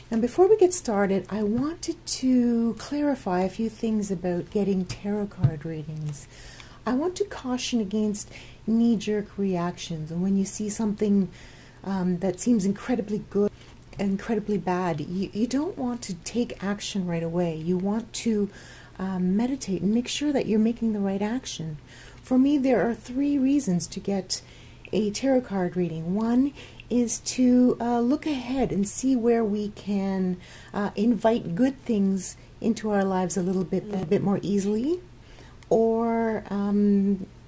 And before we get started, I wanted to clarify a few things about getting tarot card readings. I want to caution against knee-jerk reactions. And when you see something that seems incredibly good, incredibly bad, you don't want to take action right away. You want to meditate and make sure that you're making the right action. For me, there are 3 reasons to get a tarot card reading. One is to look ahead and see where we can invite good things into our lives a little bit more easily, or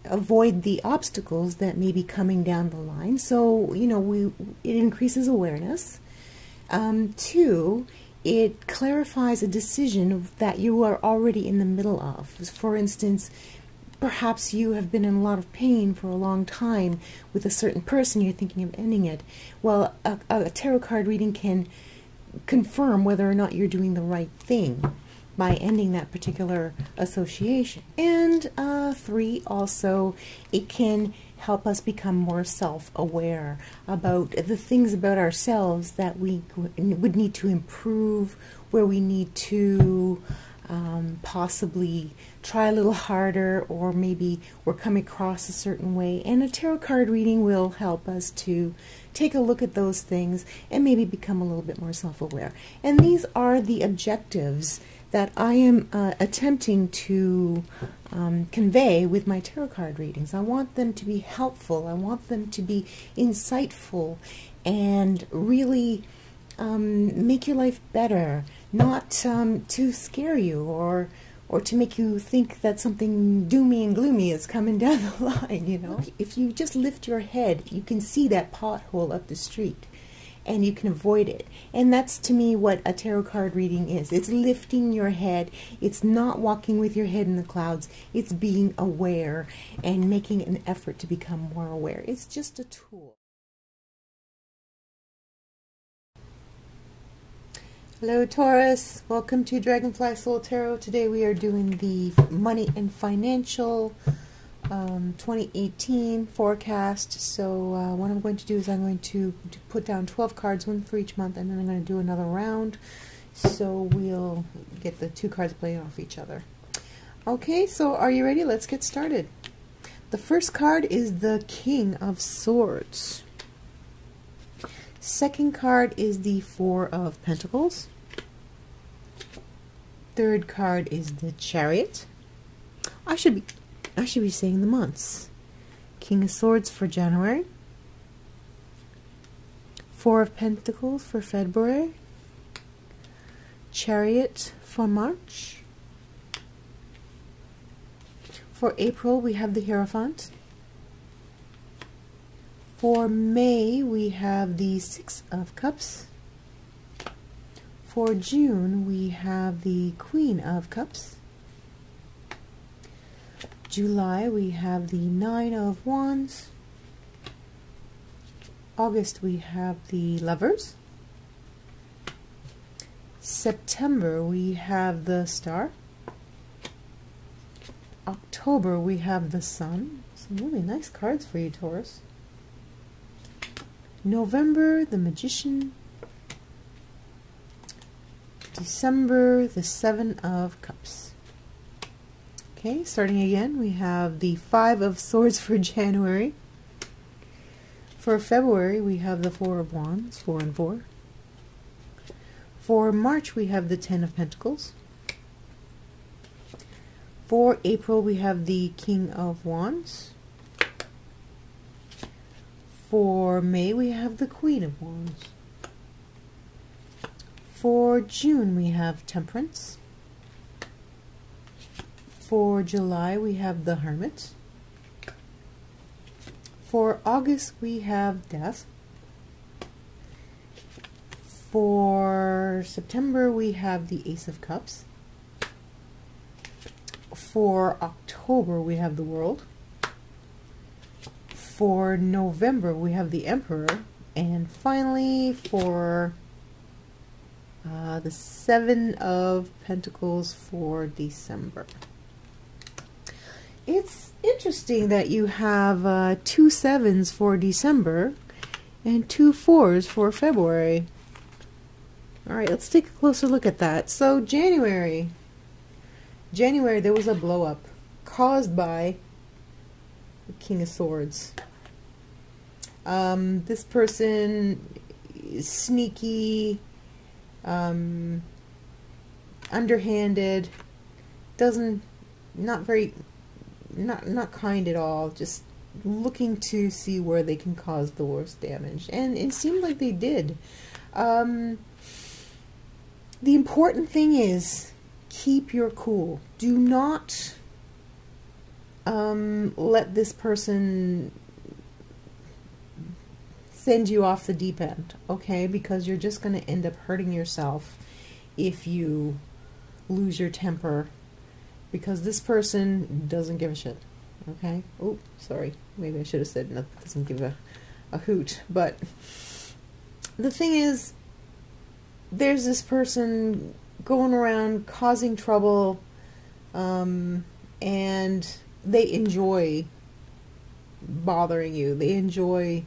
avoid the obstacles that may be coming down the line. So, you know, it increases awareness. 2, it clarifies a decision that you are already in the middle of. For instance, perhaps you have been in a lot of pain for a long time with a certain person, you're thinking of ending it. Well, a tarot card reading can confirm whether or not you're doing the right thing by ending that particular association. And 3, also, it can help us become more self-aware about the things about ourselves that we would need to improve, where we need to possibly try a little harder, or maybe we're coming across a certain way. And a tarot card reading will help us to take a look at those things and maybe become a little bit more self-aware. And these are the objectives that I am attempting to convey with my tarot card readings. I want them to be helpful. I want them to be insightful and really make your life better, not to scare you or to make you think that something doomy and gloomy is coming down the line, you know. If you just lift your head, you can see that pothole up the street and you can avoid it. And that's, to me, what a tarot card reading is. It's lifting your head. It's not walking with your head in the clouds. It's being aware and making an effort to become more aware. It's just a tool. Hello Taurus, welcome to Dragonfly Soul Tarot. Today we are doing the money and financial 2018 forecast. So what I'm going to do is I'm going to put down 12 cards, one for each month, and then I'm going to do another round. So we'll get the 2 cards playing off each other. Okay, so are you ready? Let's get started. The first card is the King of Swords. Second card is the 4 of Pentacles. Third card is the Chariot. I should be saying the months. King of Swords for January. 4 of Pentacles for February. Chariot for March. For April we have the Hierophant. For May, we have the 6 of Cups. For June, we have the Queen of Cups. July, we have the 9 of Wands. August, we have the Lovers. September, we have the Star. October, we have the Sun. Some really nice cards for you, Taurus. November, the Magician. December, the 7 of Cups. Okay, starting again, we have the 5 of Swords for January. For February, we have the 4 of Wands, 4 and 4. For March, we have the 10 of Pentacles. For April, we have the King of Wands. For May, we have the Queen of Wands. For June, we have Temperance. For July, we have the Hermit. For August, we have Death. For September, we have the Ace of Cups. For October, we have the World. For November, we have the Emperor. And finally, for the 7 of Pentacles for December. It's interesting that you have 2 7s for December and 2 4s for February. All right, let's take a closer look at that. So January, there was a blow up caused by the King of Swords. This person is sneaky, underhanded, not kind at all, just looking to see where they can cause the worst damage. And it seemed like they did. The important thing is keep your cool. Do not let this person send you off the deep end, okay? Because you're just going to end up hurting yourself if you lose your temper, because this person doesn't give a shit, okay? Oh, sorry. Maybe I should have said no, doesn't give a hoot. But the thing is, there's this person going around causing trouble, and they enjoy bothering you. They enjoy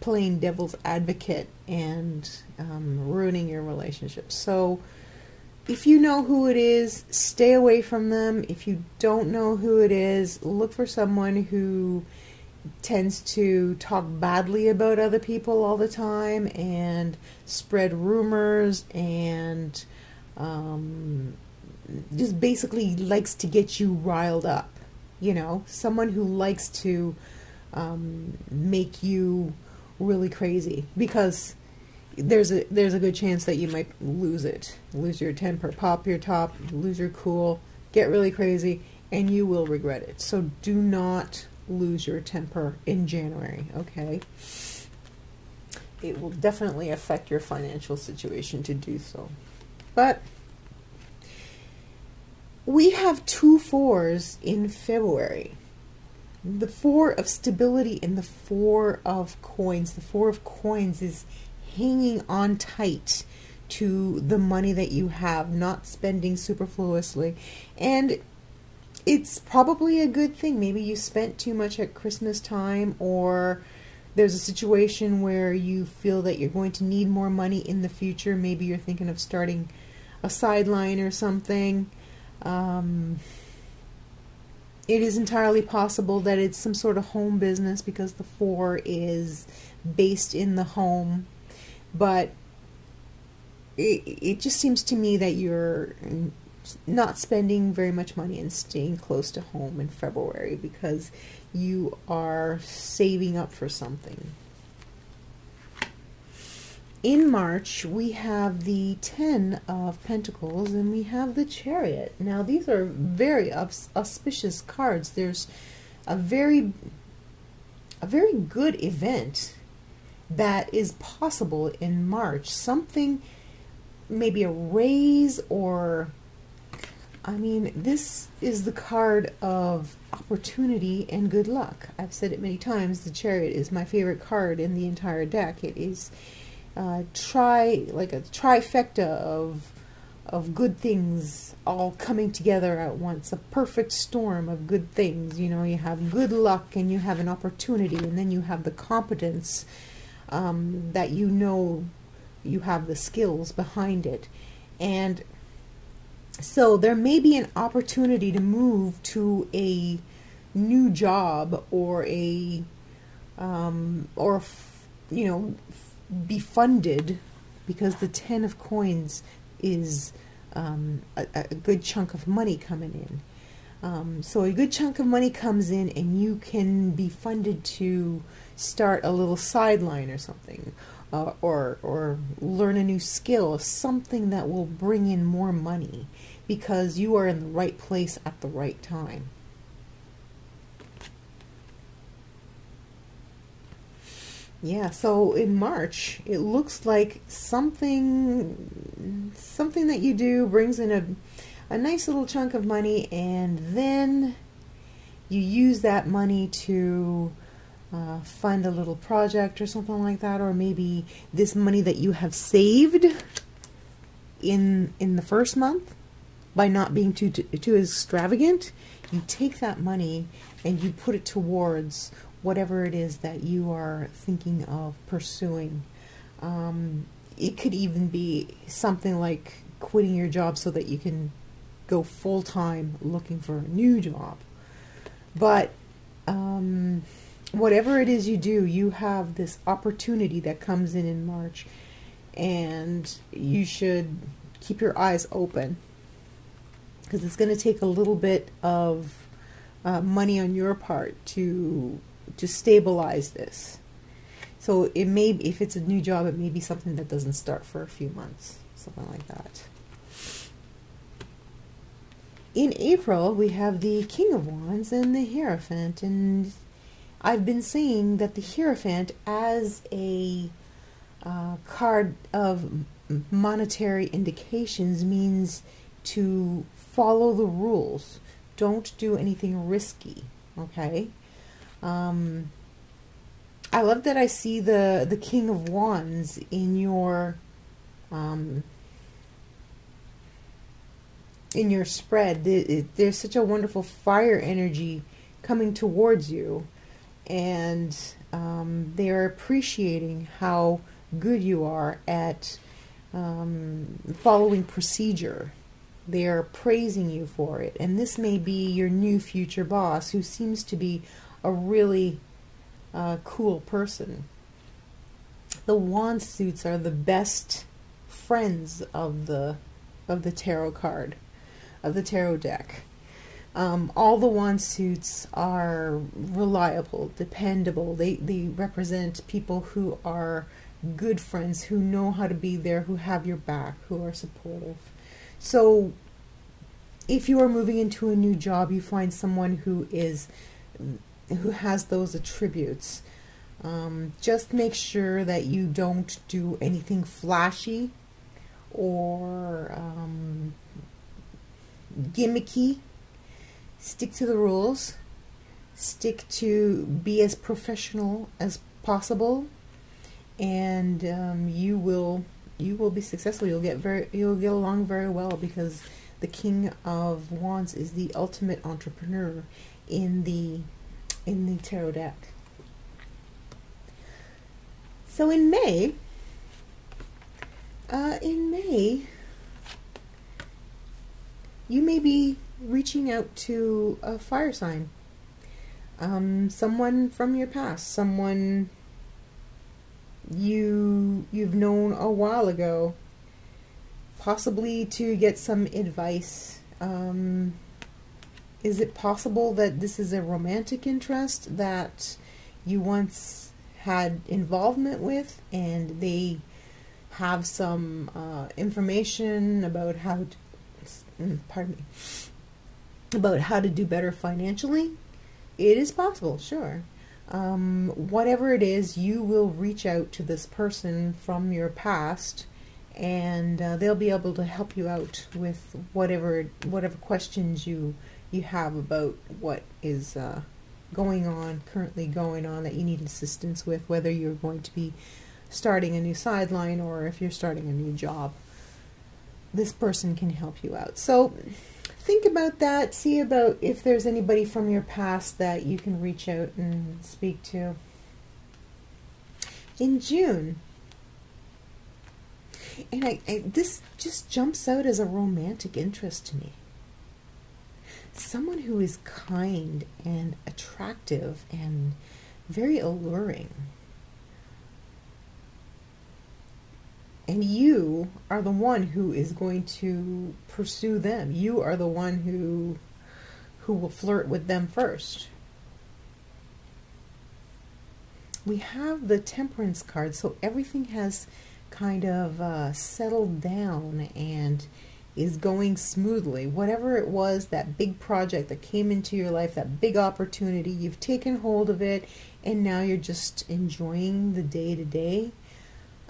playing devil's advocate and ruining your relationship. So if you know who it is, stay away from them. If you don't know who it is, look for someone who tends to talk badly about other people all the time and spread rumors and just basically likes to get you riled up. You know, someone who likes to make you really crazy, because there's a good chance that you might lose your temper, pop your top, lose your cool, get really crazy, and you will regret it. So do not lose your temper in January, okay? It will definitely affect your financial situation to do so. But we have 2 4s in February. The 4 of stability and the 4 of coins. The 4 of coins is hanging on tight to the money that you have, not spending superfluously. And it's probably a good thing. Maybe you spent too much at Christmas time, or there's a situation where you feel that you're going to need more money in the future. Maybe you're thinking of starting a sideline or something. It is entirely possible that it's some sort of home business, because the 4 is based in the home. But it just seems to me that you're not spending very much money and staying close to home in February, because you are saving up for something. In March, we have the 10 of Pentacles and we have the Chariot. Now, these are very auspicious cards. There's a very good event that is possible in March. Something, maybe a raise, or, I mean, this is the card of opportunity and good luck. I've said it many times, the Chariot is my favorite card in the entire deck. It is like a trifecta of good things all coming together at once, a perfect storm of good things. You know, you have good luck and you have an opportunity, and then you have the competence that you know you have the skills behind it. And so there may be an opportunity to move to a new job, or you know, be funded, because the 10 of coins is a good chunk of money coming in. So a good chunk of money comes in and you can be funded to start a little sideline or something, or learn a new skill, something that will bring in more money, because you are in the right place at the right time. Yeah, so in March, it looks like something that you do brings in a nice little chunk of money, and then you use that money to fund a little project or something like that. Or maybe this money that you have saved in the first month, by not being too extravagant, you take that money and you put it towards whatever it is that you are thinking of pursuing. it could even be something like quitting your job so that you can go full-time looking for a new job. But whatever it is you do, you have this opportunity that comes in March, and you should keep your eyes open, because it's going to take a little bit of money on your part to stabilize this. So it may, if it's a new job, it may be something that doesn't start for a few months, something like that. In April, we have the King of Wands and the Hierophant, and I've been saying that the Hierophant, as a card of monetary indications, means to follow the rules. Don't do anything risky, okay? I love that I see the King of Wands in your spread. There's such a wonderful fire energy coming towards you, and they're appreciating how good you are at following procedure. They are praising you for it, and this may be your new future boss, who seems to be a really cool person. The wand suits are the best friends of the tarot card, of the tarot deck. All the wand suits are reliable, dependable. They represent people who are good friends, who know how to be there, who have your back, who are supportive. So if you are moving into a new job, you find someone who has those attributes. Just make sure that you don't do anything flashy or gimmicky. Stick to the rules. Stick to be as professional as possible, and you will be successful. You'll get along very well, because the King of Wands is the ultimate entrepreneur in the tarot deck. So in May, you may be reaching out to a fire sign, someone from your past, someone you've known a while ago, possibly to get some advice. Is it possible that this is a romantic interest that you once had involvement with, and they have some information about how to do better financially? It is possible, sure. Whatever it is, you will reach out to this person from your past, and they'll be able to help you out with whatever questions you have about what is currently going on that you need assistance with, whether you're going to be starting a new sideline or if you're starting a new job. This person can help you out. So think about that. See about if there's anybody from your past that you can reach out and speak to. In June, and this just jumps out as a romantic interest to me. Someone who is kind and attractive and very alluring. And you are the one who is going to pursue them. You are the one who will flirt with them first. We have the Temperance card, so everything has kind of settled down and is going smoothly. Whatever it was, that big project that came into your life, that big opportunity, you've taken hold of it, and now you're just enjoying the day-to-day.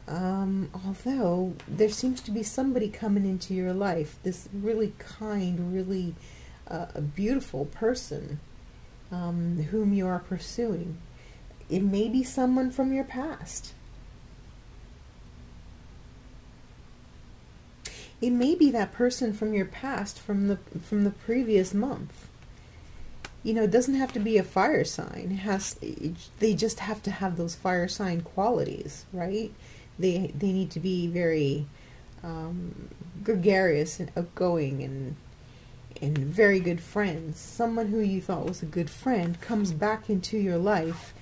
Although there seems to be somebody coming into your life, this really kind, really beautiful person whom you are pursuing. It may be someone from your past. It may be that person from your past, from the previous month. You know, it doesn't have to be a fire sign. They just have to have those fire sign qualities, right? They need to be very gregarious and outgoing and very good friends. Someone who you thought was a good friend comes back into your life,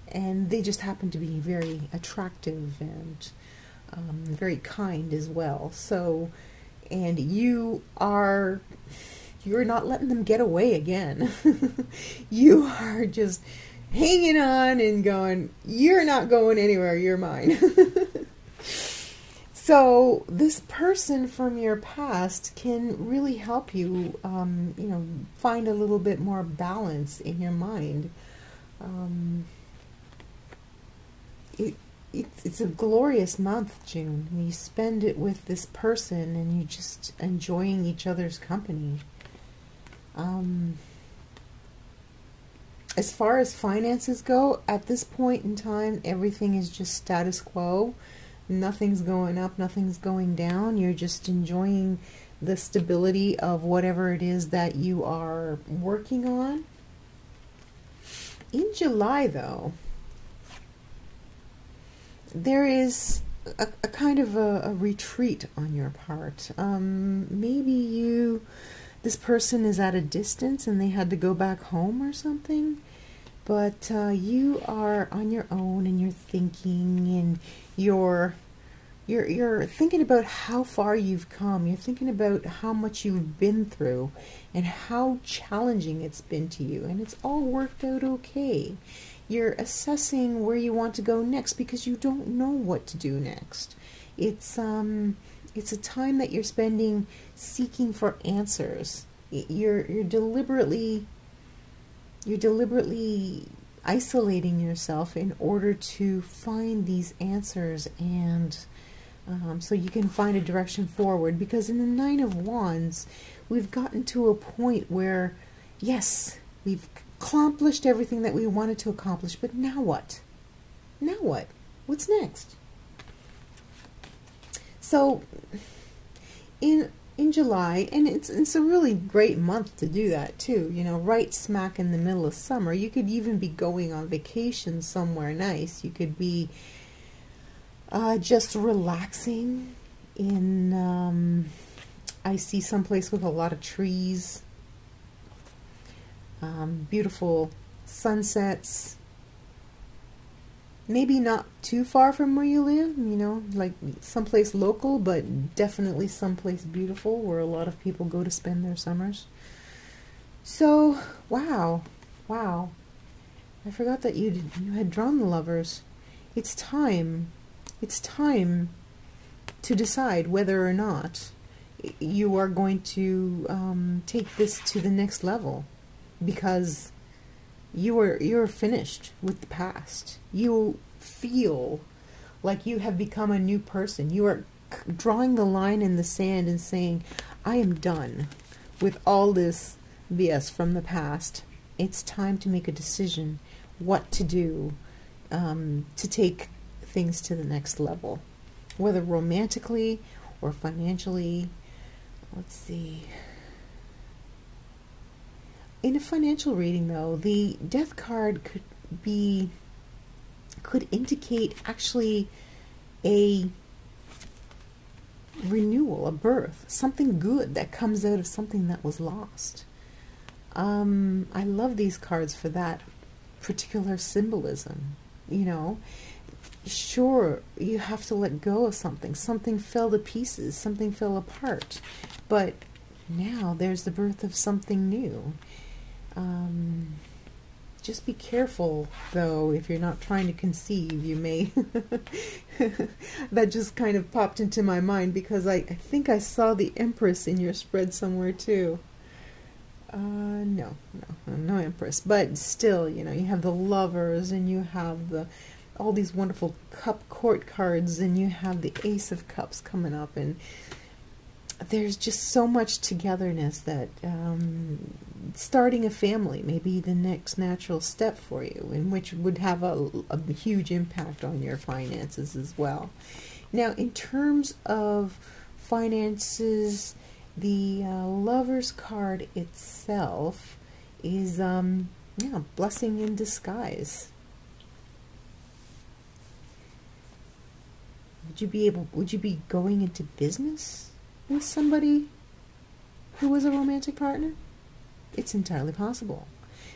and they just happen to be very attractive and very kind as well. So, and you're not letting them get away again. You are just hanging on and going, you're not going anywhere, you're mine. So this person from your past can really help you, you know, find a little bit more balance in your mind. It's a glorious month, June. You spend it with this person and you're just enjoying each other's company. As far as finances go, at this point in time, everything is just status quo. Nothing's going up, nothing's going down. You're just enjoying the stability of whatever it is that you are working on. In July, though, there is a kind of a retreat on your part. Maybe this person is at a distance and they had to go back home or something. But you are on your own and you're thinking, and you're thinking about how far you've come. You're thinking about how much you've been through and how challenging it's been to you, and it's all worked out okay. You're assessing where you want to go next because you don't know what to do next. It's a time that you're spending seeking for answers. You're deliberately isolating yourself in order to find these answers, and so you can find a direction forward. Because in the Nine of Wands, we've gotten to a point where, yes, we've accomplished everything that we wanted to accomplish, but now what? Now what? What's next? So in July, and it's a really great month to do that too, you know, right smack in the middle of summer. You could even be going on vacation somewhere nice. You could be just relaxing in, I see someplace with a lot of trees, beautiful sunsets, maybe not too far from where you live, you know, like someplace local, but definitely someplace beautiful where a lot of people go to spend their summers. So, wow, I forgot that you had drawn the Lovers. It's time to decide whether or not you are going to take this to the next level, because you're finished with the past. You feel like you have become a new person. You are drawing the line in the sand and saying, I am done with all this BS from the past. It's time to make a decision what to do to take things to the next level, whether romantically or financially. Let's see. In a financial reading, though, the Death card could indicate actually a renewal, a birth, something good that comes out of something that was lost. I love these cards for that particular symbolism. You know, sure, you have to let go of something. Something fell to pieces, something fell apart, but now there's the birth of something new. Just be careful, though, if you're not trying to conceive. You may... That just kind of popped into my mind because I think I saw the Empress in your spread somewhere, too. No Empress. But still, you know, you have the Lovers, and you have all these wonderful court cards, and you have the Ace of Cups coming up, and there's just so much togetherness that starting a family may be the next natural step for you, and which would have a huge impact on your finances as well. Now, in terms of finances, the Lovers card itself is blessing in disguise. would you be going into business with somebody who was a romantic partner? It's entirely possible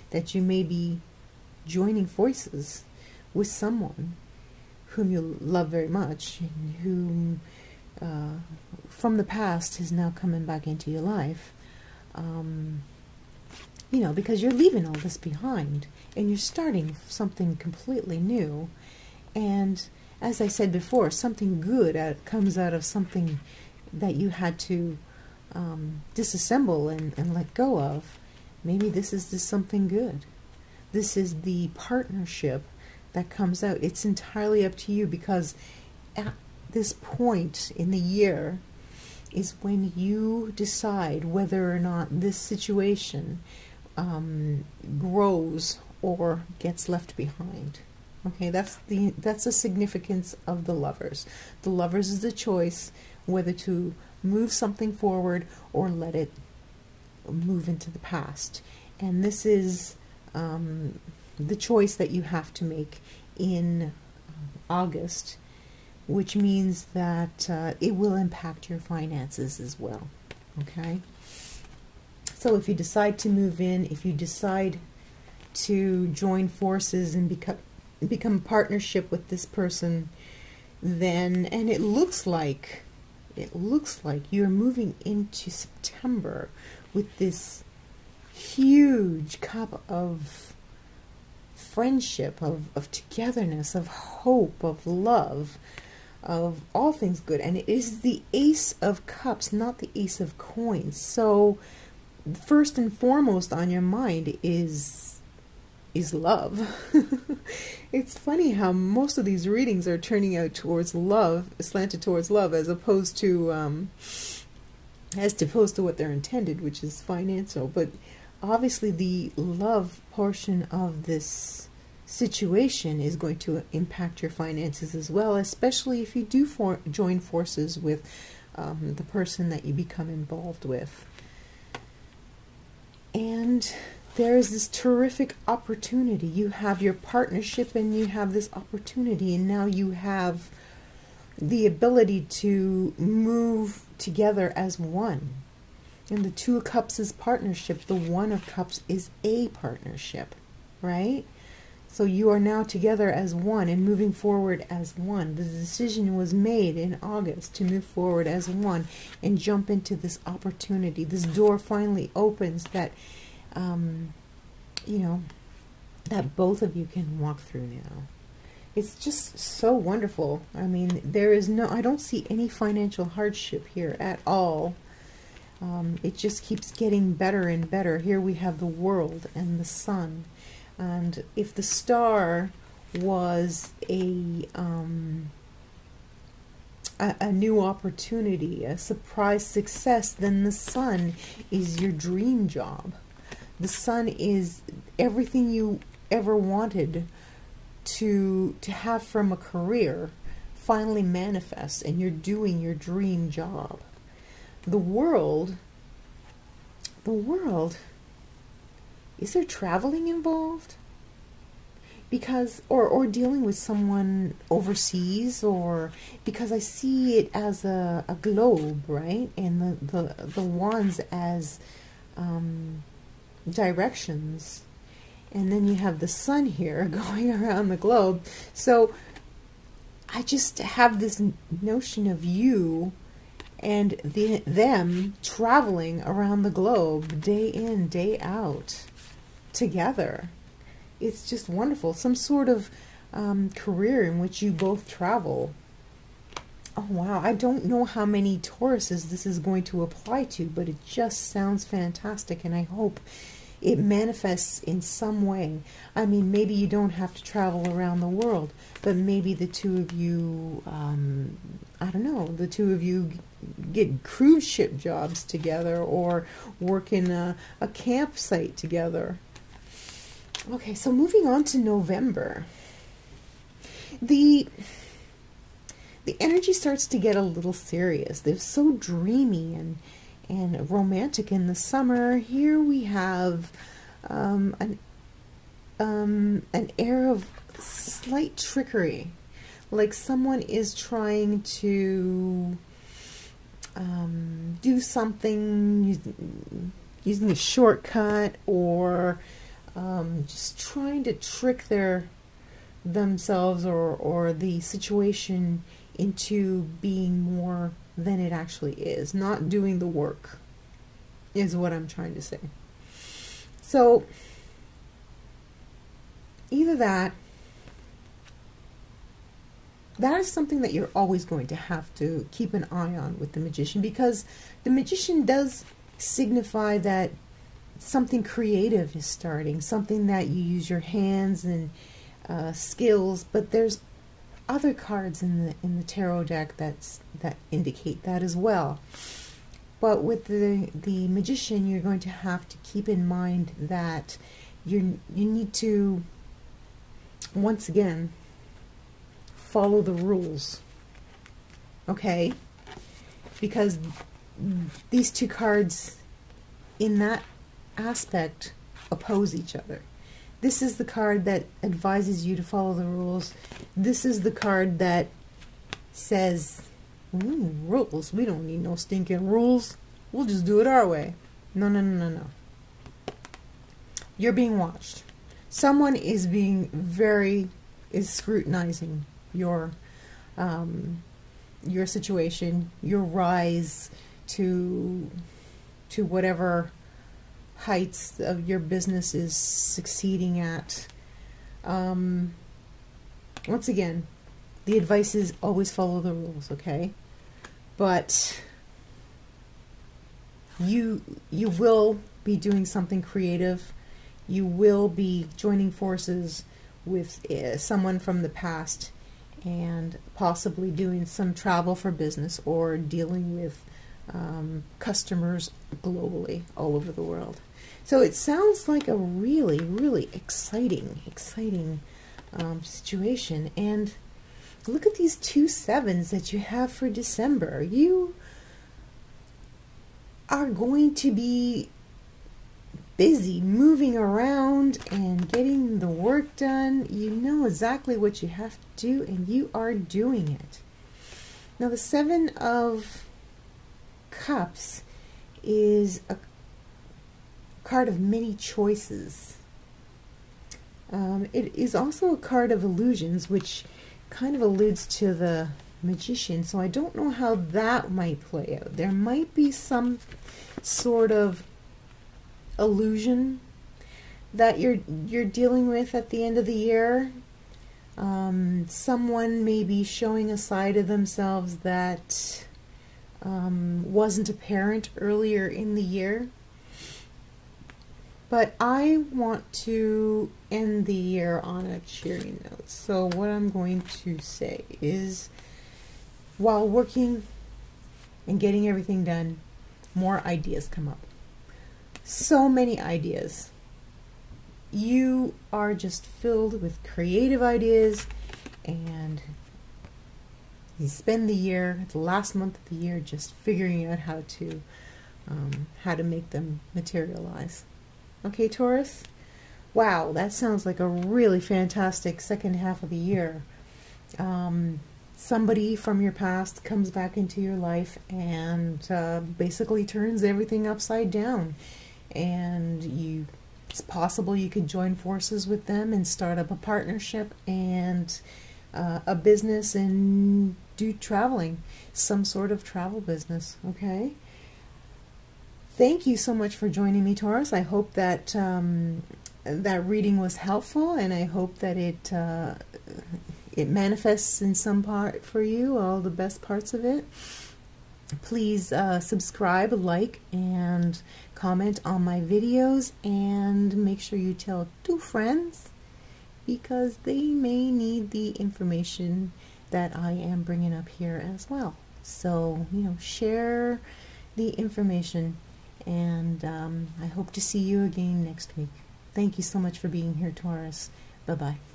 that you may be joining forces with someone whom you love very much, and whom from the past is now coming back into your life. You know, because you're leaving all this behind and you're starting something completely new. And as I said before, something good comes out of something that you had to disassemble and let go of. Maybe this is just something good. This is the partnership that comes out. It's entirely up to you, because at this point in the year is when you decide whether or not this situation grows or gets left behind. Okay, that's the significance of the Lovers. The Lovers is the choice whether to move something forward or let it move into the past. And this is the choice that you have to make in August, which means that it will impact your finances as well. Okay? So if you decide to move in, if you decide to join forces and become a partnership with this person, then, and it looks like you're moving into September with this huge cup of friendship, of togetherness, of hope, of love, of all things good. And it is the Ace of Cups, not the Ace of Coins. So first and foremost on your mind is love. It's funny how most of these readings are turning out towards love, slanted towards love, as opposed to what they're intended, which is financial. But obviously the love portion of this situation is going to impact your finances as well, especially if you do join forces with the person that you become involved with. And there is this terrific opportunity. You have your partnership and you have this opportunity, and now you have the ability to move together as one. And the Two of Cups is partnership. The One of Cups is a partnership, right? So you are now together as one and moving forward as one. The decision was made in August to move forward as one and jump into this opportunity. This door finally opens that, you know, that both of you can walk through now. It's just so wonderful. I mean, I don't see any financial hardship here at all. It just keeps getting better and better. Here we have the World and the Sun. And if the Star was a new opportunity, a surprise success, then the Sun is your dream job. The Sun is everything you ever wanted to have from a career finally manifests, and you're doing your dream job. The World, is there traveling involved? Because, or dealing with someone overseas, or because I see it as a globe, right? And the wands as directions. And then you have the Sun here going around the globe. So I just have this notion of you and them traveling around the globe day in, day out together. It's just wonderful. Some sort of career in which you both travel. Oh wow, I don't know how many Tauruses this is going to apply to, but it just sounds fantastic, and I hope it manifests in some way. I mean, maybe you don't have to travel around the world, but maybe the two of you, I don't know, the two of you get cruise ship jobs together, or work in a campsite together. Okay, so moving on to November. The energy starts to get a little serious. They're so dreamy and romantic in the summer. Here we have an air of slight trickery, like someone is trying to do something using a shortcut, or just trying to trick themselves or the situation into being more than it actually is. Not doing the work is what I'm trying to say. So either that is something that you're always going to have to keep an eye on with the Magician, because the Magician does signify that something creative is starting, something that you use your hands and skills, but there's other cards in the tarot deck that indicate that as well. But with the Magician, you're going to have to keep in mind that you need to, once again, follow the rules, okay? Because these two cards in that aspect oppose each other. This is the card that advises you to follow the rules. This is the card that says, rules, we don't need no stinking rules, we'll just do it our way. No, no, no, no, no. You're being watched. Someone is scrutinizing your situation, your rise to whatever heights of your business is succeeding at. Once again, the advice is always follow the rules, okay? But you will be doing something creative. You will be joining forces with someone from the past, and possibly doing some travel for business, or dealing with customers globally, all over the world. So it sounds like a really, really exciting situation. And look at these 2 7s that you have for December. You are going to be busy moving around and getting the work done. You know exactly what you have to do, and you are doing it. Now the 7 of Cups is a card of many choices. It is also a card of illusions, which kind of alludes to the Magician, so I don't know how that might play out. There might be some sort of illusion that you're dealing with at the end of the year. Someone may be showing a side of themselves that wasn't apparent earlier in the year. But I want to end the year on a cheery note. So what I'm going to say is, while working and getting everything done, more ideas come up. So many ideas. You are just filled with creative ideas, and you spend the year, the last month of the year, just figuring out how to make them materialize. Okay, Taurus? Wow, that sounds like a really fantastic second half of the year. Somebody from your past comes back into your life and basically turns everything upside down. And it's possible you could join forces with them and start up a partnership and a business and do traveling, some sort of travel business, okay? Thank you so much for joining me, Taurus. I hope that that reading was helpful, and I hope that it manifests in some part for you, all the best parts of it. Please subscribe, like, and comment on my videos, and make sure you tell 2 friends, because they may need the information that I am bringing up here as well. So, you know, share the information, and I hope to see you again next week. Thank you so much for being here, Taurus. Bye-bye.